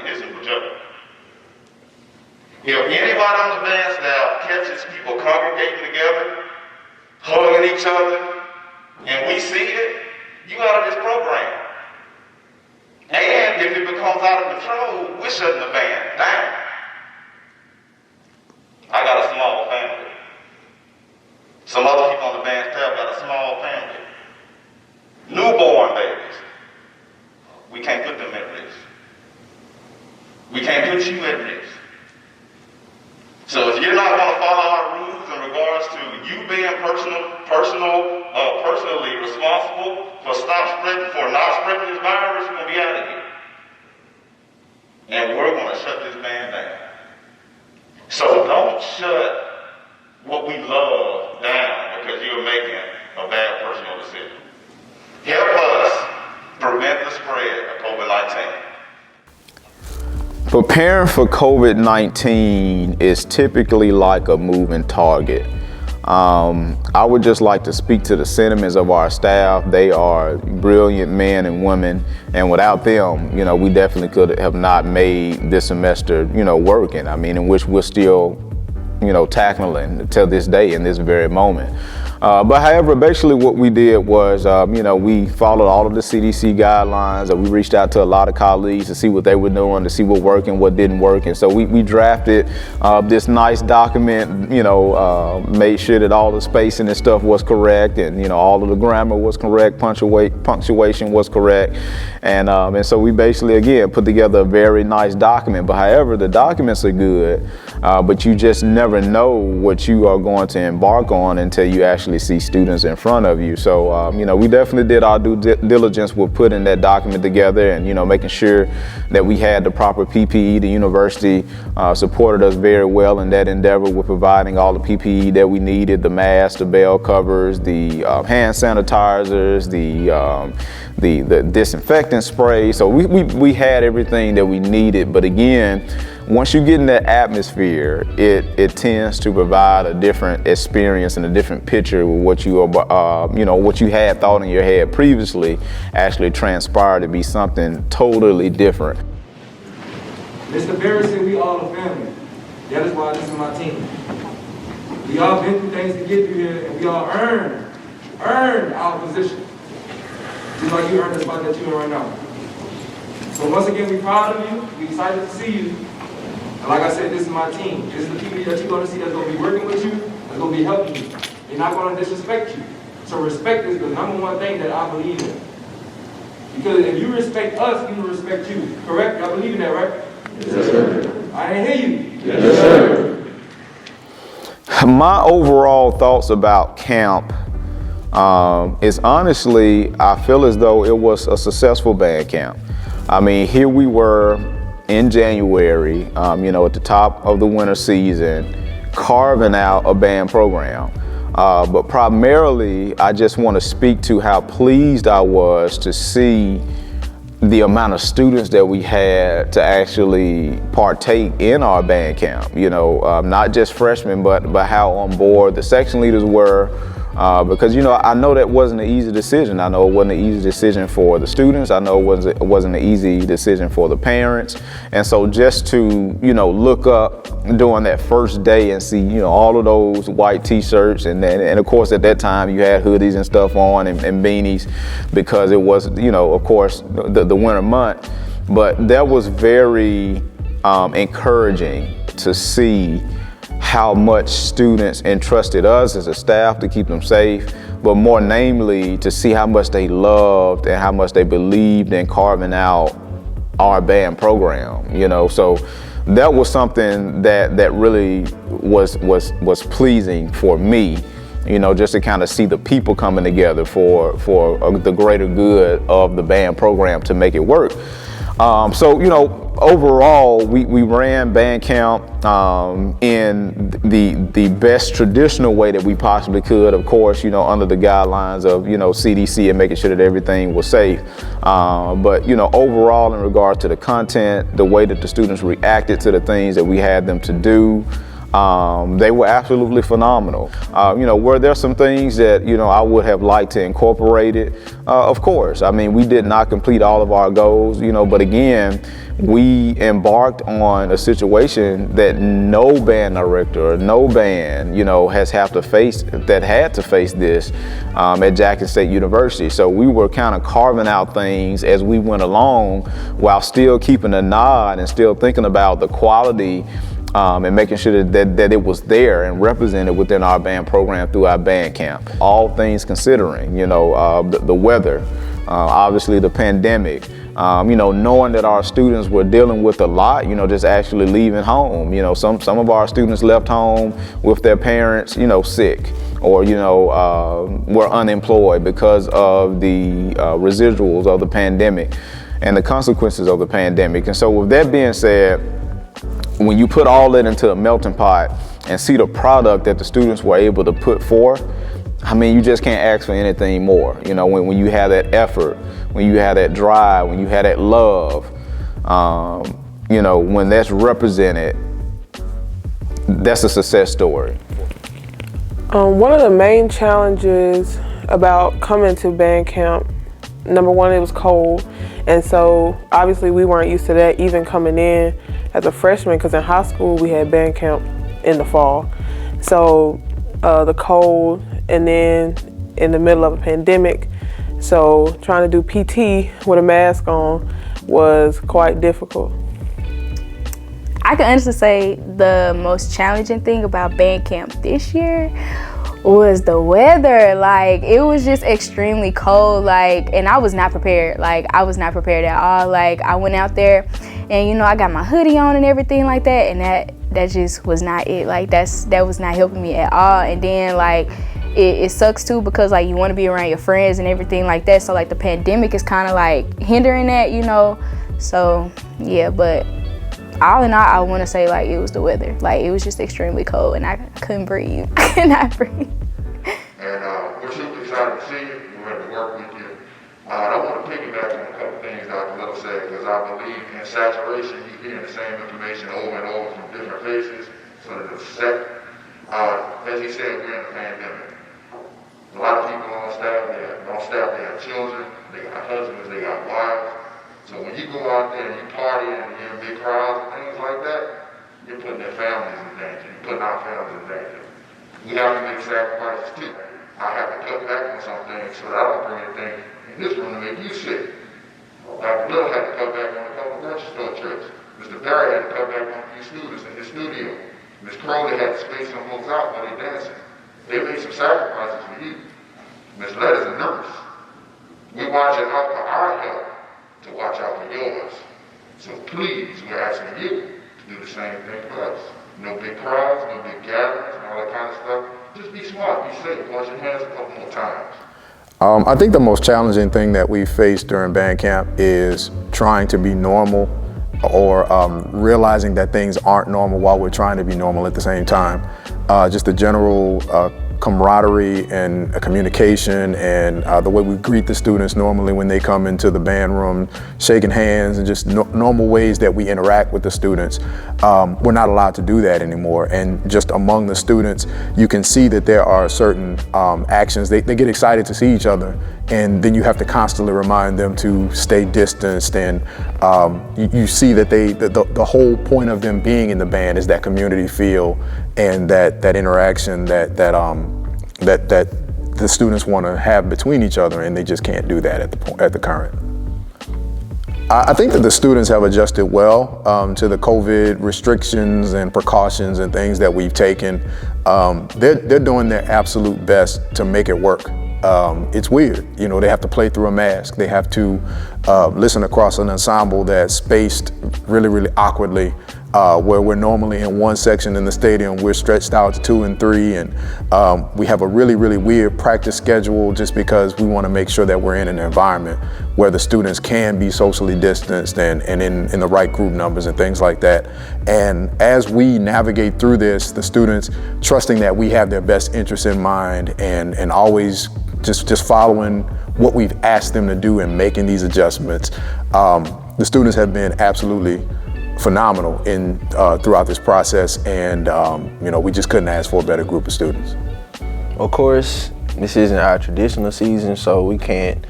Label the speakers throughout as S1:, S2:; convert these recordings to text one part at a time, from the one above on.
S1: isn't productive. If anybody on the band staff catches people congregating together, hugging each other, and we see it, you out of this program. And if it becomes out of control, we're shutting the band down. I got a small family. Some other people on the band staff got a small family. Newborn babies. We can't put them at risk. We can't put you at risk. So if you're not going to follow our rules in regards to you being personally responsible for not spreading this virus, you're going to be out of here. And we're going to shut this band down. So don't shut what we love down because you're making a bad personal decision. Help us prevent the spread of COVID-19.
S2: Preparing for COVID-19 is typically like a moving target. I would just like to speak to the sentiments of our staff. They are brilliant men and women, and without them, we definitely could have not made this semester, working. I mean, in which we're still, tackling till this day in this very moment. But however, basically what we did was, we followed all of the CDC guidelines, and we reached out to a lot of colleagues to see what they were doing, to see what worked and what didn't work. And so we drafted this nice document, made sure that all the spacing and stuff was correct, and, all of the grammar was correct, punctuation was correct. And so we basically, again, put together a very nice document. But however, the documents are good, but you just never know what you are going to embark on until you actually see students in front of you. So, we definitely did our due diligence with putting that document together and, making sure that we had the proper PPE. The university supported us very well in that endeavor with providing all the PPE that we needed, the masks, the bell covers, the hand sanitizers, the disinfectant spray. So we had everything that we needed. But again, once you get in that atmosphere, it tends to provide a different experience and a different picture with what what you had thought in your head previously actually transpired to be something totally different.
S3: Mr. Barry said we all a family. That is why this is my team. We all been through things to get through here, and we all earned our position. Just like you earned the spot that you're in right now. So once again, we're proud of you. We're excited to see you. And like I said, this is my team. This is the people that you're going to see that's going to be working with you, that's going to be helping you. They're not going to disrespect you. So respect is the number one thing that I believe in. Because if you respect us, we will respect you. Correct? Y'all believe in that, right?
S4: Yes, sir.
S3: I didn't hear you.
S4: Yes, sir.
S2: My overall thoughts about camp is honestly, I feel as though it was a successful band camp. I mean, here we were in January, at the top of the winter season, carving out a band program. But primarily, I just want to speak to how pleased I was to see the amount of students that we had to actually partake in our band camp. Not just freshmen, but how on board the section leaders were. Because, I know that wasn't an easy decision. I know it wasn't an easy decision for the students. I know it wasn't an easy decision for the parents. And so just to, look up during that first day and see, all of those white t-shirts and of course at that time you had hoodies and stuff on and beanies because it was, of course, the winter month. But that was very encouraging to see how much students entrusted us as a staff to keep them safe, but more namely to see how much they loved and how much they believed in carving out our band program, So that was something that really was pleasing for me, just to kind of see the people coming together for the greater good of the band program to make it work. Overall, we ran band camp in the best traditional way that we possibly could, of course, under the guidelines of, CDC and making sure that everything was safe. But, overall, in regard to the content, the way that the students reacted to the things that we had them to do, they were absolutely phenomenal. Were there some things that, I would have liked to incorporate it? Of course. I mean, we did not complete all of our goals, but again, we embarked on a situation that no band director or no band, had to face this at Jackson State University. So we were kind of carving out things as we went along while still keeping a nod and still thinking about the quality and making sure that it was there and represented within our band program through our band camp. All things considering, the weather, obviously the pandemic, knowing that our students were dealing with a lot, just actually leaving home. Some of our students left home with their parents, sick, or, were unemployed because of the residuals of the pandemic and the consequences of the pandemic. And so with that being said, when you put all that into a melting pot and see the product that the students were able to put forth, you just can't ask for anything more. When you have that effort, when you have that drive, when you have that love, when that's represented, that's a success story.
S5: One of the main challenges about coming to band camp, number one, it was cold. And so obviously we weren't used to that even coming in as a freshman, because in high school we had band camp in the fall. So the cold, and then in the middle of a pandemic, so trying to do PT with a mask on was quite difficult.
S6: I can honestly say the most challenging thing about band camp this year was the weather. Like, it was just extremely cold, and I was not prepared. I was not prepared at all. I went out there and, I got my hoodie on and everything like that, and that just was not it. That was not helping me at all. And then, it sucks too, because you want to be around your friends and everything like that. So the pandemic is kind of hindering that, So yeah, but all in all, I want to say it was the weather. It was just extremely cold, and I couldn't breathe. I could not breathe.
S7: And we're super excited to see you. We're ready to work with you. I want to piggyback on a couple things Dr. Little said, because I believe in saturation, you hear the same information over and over from different faces, so that it's set. As he said, we're in a pandemic. A lot of people on staff, they have children, they got husbands, they got wives. So when you go out there and you party and you're in big crowds and things like that, you're putting their families in danger. You're putting our families in danger. We have to make sacrifices too. I have to cut back on some things so that I don't bring anything in this room to make you sick. Dr. Little had to cut back on a couple of grocery store trips. Mr. Barry had to cut back on a few students in his studio. Ms. Crowley had to space some folks out while they're dancing. They made some sacrifices for you. Ms. Letters a nurse. We're watching out for our health to watch out for yours. So please, we're asking you to do the same thing for us. No big crowds, no big gatherings, and all that kind of stuff. Just be smart, be safe, wash your hands a couple more times.
S8: I think the most challenging thing that we faced during band camp is trying to be normal, or realizing that things aren't normal while we're trying to be normal at the same time. Just the general camaraderie and communication, and the way we greet the students normally when they come into the band room, shaking hands, and just normal ways that we interact with the students. We're not allowed to do that anymore. And just among the students, you can see that there are certain actions. They get excited to see each other, and then you have to constantly remind them to stay distanced. And you see that the whole point of them being in the band is that community feel and that interaction that the students want to have between each other, and they just can't do that at the current. I think that the students have adjusted well to the COVID restrictions and precautions and things that we've taken. They're doing their absolute best to make it work. It's weird, they have to play through a mask. They have to listen across an ensemble that's spaced really, really awkwardly, where we're normally in one section in the stadium, we're stretched out to 2 and 3, and we have a really, really weird practice schedule just because we want to make sure that we're in an environment where the students can be socially distanced and in the right group numbers and things like that. And as we navigate through this, the students trusting that we have their best interests in mind and always just following what we've asked them to do and making these adjustments. The students have been absolutely phenomenal throughout this process, and we just couldn't ask for a better group of students.
S9: Of course, this isn't our traditional season, so we can't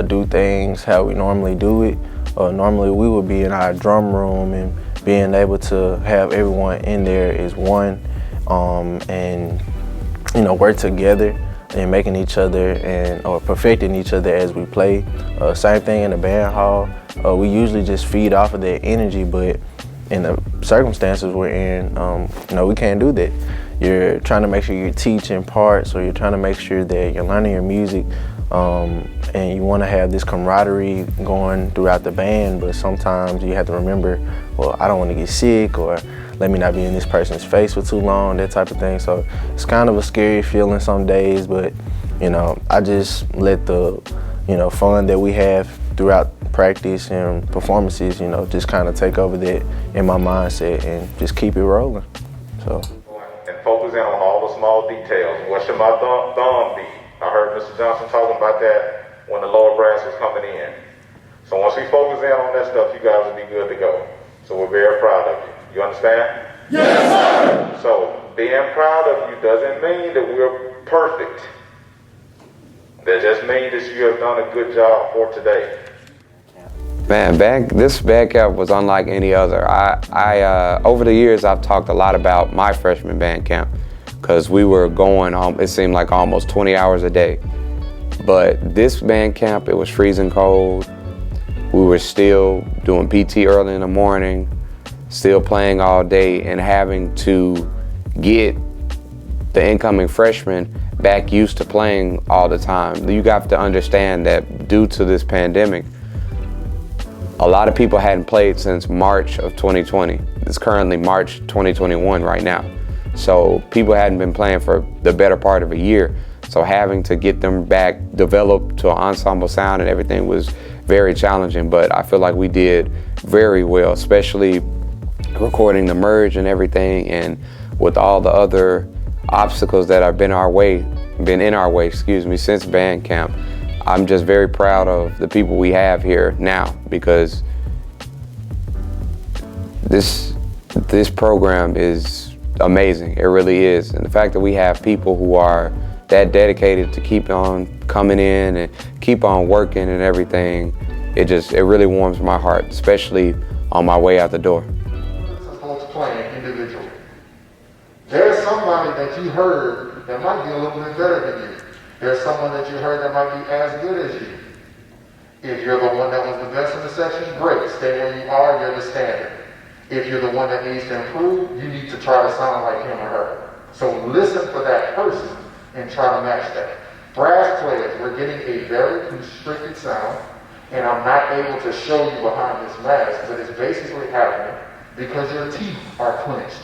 S9: do things how we normally do it. Normally we would be in our drum room, and being able to have everyone in there is one, and work together and making each other or perfecting each other as we play. Same thing in the band hall. We usually just feed off of that energy, but in the circumstances we're in, we can't do that. You're trying to make sure you're teaching parts, or you're trying to make sure that you're learning your music, and you want to have this camaraderie going throughout the band, but sometimes you have to remember, well, I don't want to get sick, or let me not be in this person's face for too long, that type of thing. So it's kind of a scary feeling some days, but I just let the fun that we have throughout practice and performances, just kind of take over that in my mindset and just keep it rolling. So.
S2: And focus in on all the small details. What should my thumb be? I heard Mr. Johnson talking about that when the lower brass was coming in. So once we focus in on that stuff, you guys will be good to go. So we're very proud of you. You understand?
S4: Yes, sir.
S2: So being proud of you doesn't mean that we're perfect. That just means that you have done a good job for today.
S10: Man, this band camp was unlike any other. I over the years, I've talked a lot about my freshman band camp, because we were going it seemed like almost 20 hours a day. But this band camp, it was freezing cold. We were still doing PT early in the morning, still playing all day, and having to get the incoming freshmen back used to playing all the time. You got to understand that due to this pandemic, a lot of people hadn't played since March of 2020. It's currently March 2021 right now. So people hadn't been playing for the better part of a year. So having to get them back developed to an ensemble sound and everything was very challenging, but I feel like we did very well, especially recording the merge and everything, and with all the other obstacles that have been in our way, since band camp. I'm just very proud of the people we have here now, because this program is amazing. It really is. And the fact that we have people who are that dedicated to keep on coming in and keep on working and everything, it really warms my heart, especially on my way out the door.
S7: Folks playing individually. There's somebody that you heard that might be a little bit better than you. There's someone that you heard that might be as good as you. If you're the one that was the best in the section, great. Stay where you are, you're the standard. If you're the one that needs to improve, you need to try to sound like him or her. So listen for that person and try to match that. Brass players, we're getting a very constricted sound, and I'm not able to show you behind this mask, but it's basically happening because your teeth are clenched.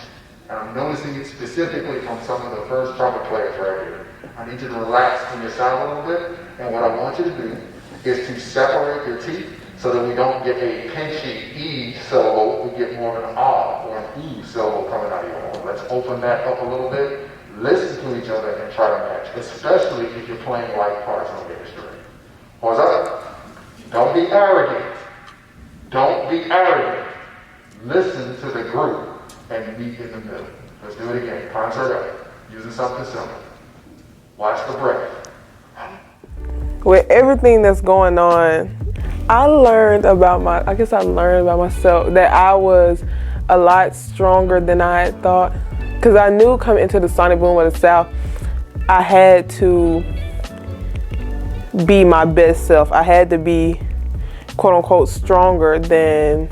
S7: And I'm noticing it specifically from some of the first trumpet players right here. I need you to relax in your sound a little bit, and what I want you to do is to separate your teeth so that we don't get a pinchy E syllable, we get more of an ah or an E syllable coming out of your horn. Let's open that up a little bit, listen to each other, and try to match, especially if you're playing like parts on the string. What's up? Don't be arrogant. Don't be arrogant. Listen to the group and meet in the middle. Let's do it again. Concert up. Using something simple. Watch the breath.
S5: With everything that's going on, I learned about myself that I was a lot stronger than I had thought. Because I knew coming into the Sonic Boom of the South, I had to be my best self. I had to be, quote unquote, stronger than,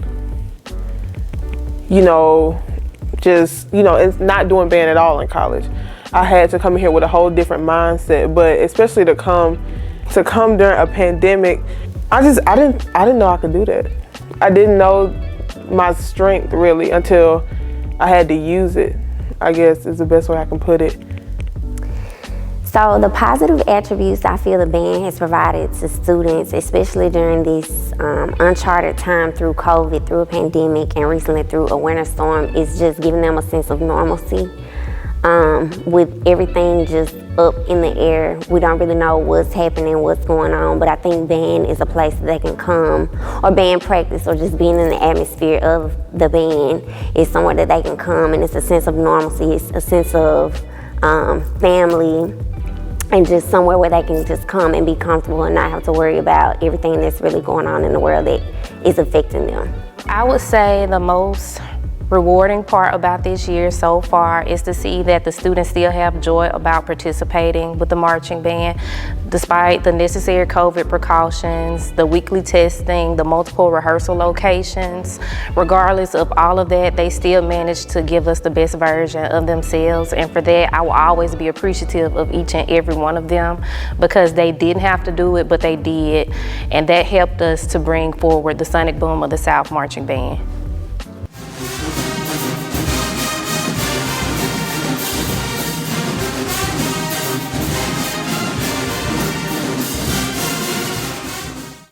S5: it's not doing band at all in college. I had to come in here with a whole different mindset, but especially to come during a pandemic, I didn't know I could do that. I didn't know my strength really until I had to use it, I guess is the best way I can put it.
S11: So the positive attributes I feel the band has provided to students, especially during this uncharted time through COVID, through a pandemic, and recently through a winter storm, is just giving them a sense of normalcy. With everything just up in the air, we don't really know what's happening, what's going on, but I think band is a place that they can come, or band practice, or just being in the atmosphere of the band is somewhere that they can come, and it's a sense of normalcy, it's a sense of family, and just somewhere where they can just come and be comfortable and not have to worry about everything that's really going on in the world that is affecting them.
S12: I would say the most rewarding part about this year so far is to see that the students still have joy about participating with the marching band, despite the necessary COVID precautions, the weekly testing, the multiple rehearsal locations. Regardless of all of that, they still managed to give us the best version of themselves, and for that I will always be appreciative of each and every one of them, because they didn't have to do it, but they did, and that helped us to bring forward the Sonic Boom of the South Marching Band.